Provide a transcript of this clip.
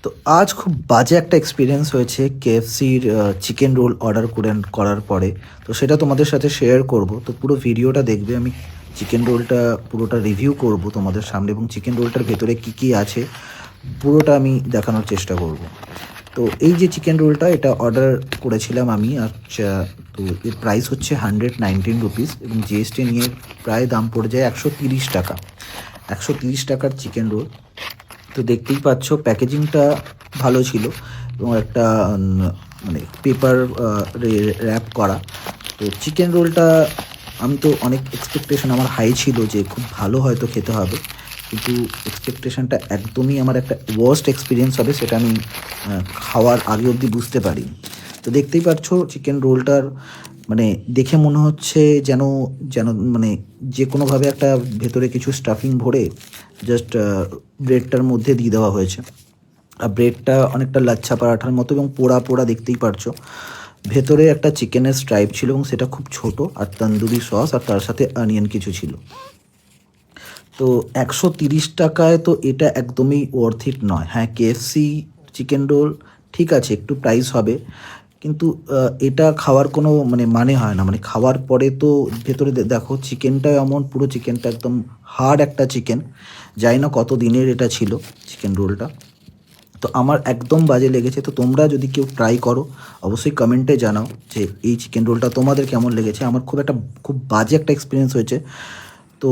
তো আজ খুব বাজে একটা এক্সপিরিয়েন্স হয়েছে কেএফসির চিকেন রোল অর্ডার করার পরে। তো সেটা তোমাদের সাথে শেয়ার করব। তো পুরো ভিডিওটা দেখবে। আমি চিকেন রোলটা পুরোটা রিভিউ করব তোমাদের সামনে, এবং চিকেন রোলটার ভেতরে কি কি আছে পুরোটা আমি দেখানোর চেষ্টা করব। তো এই যে চিকেন রোলটা, এটা অর্ডার করেছিলাম আমি। আচ্ছা, তো এর প্রাইস হচ্ছে 119 রুপিস, এবং জিএসটি নিয়ে প্রায় দাম পড়ে যায় 130 টাকা। 130 টাকার চিকেন রোল। তো দেখতেই পাচ্ছ প্যাকেজিংটা ভালো ছিল, এবং একটা মানে পেপার র্যাপ করা। তো চিকেন রোলটা আমি তো অনেক এক্সপেকটেশন আমার হাই ছিল যে খুব ভালো হয়তো খেতে হবে, কিন্তু এক্সপেকটেশনটা একদমই আমার একটা ওয়ার্স্ট এক্সপিরিয়েন্স হবে সেটা আমি খাওয়ার আগে অবধি বুঝতে পারি। তো দেখতেই পাচ্ছ চিকেন রোলটার মানে দেখে মনে হচ্ছে যেন যেন মানে যে কোনোভাবে একটা ভেতরে কিছু স্টাফিং ভরে জাস্ট ব্রেডটার মধ্যে দিয়ে দেওয়া হয়েছে। আর ব্রেডটা অনেকটা লাচ্ছা পরাঠার মতো, এবং পোড়া পোড়া দেখতেই পারছো। ভেতরে একটা চিকেনের স্ট্রাইপ ছিল, এবং সেটা খুব ছোট, আর তন্দুরি সস, আর তার সাথে অনিয়ন কিছু ছিল। তো 130 টাকায় তো এটা একদমই ওয়ার্থ ইট নয়। হ্যাঁ, কেএফসি চিকেন রোল ঠিক আছে, একটু প্রাইস হবে, কিন্তু এটা খাওয়ার কোনো মানে হয় না। মানে খাওয়ার পরে তো ভেতরে দেখো চিকেনটা এমন, পুরো চিকেনটা একদম হার্ড একটা চিকেন। জানি না কত দিনের এটা ছিল চিকেন রোলটা। তো আমার একদম বাজে লেগেছে। তো তোমরা যদি কেউ ট্রাই করো, অবশ্যই কমেন্টে জানাও যে এই চিকেন রোলটা তোমাদের কেমন লেগেছে। আমার খুব বাজে একটা এক্সপিরিয়েন্স হয়েছে। তো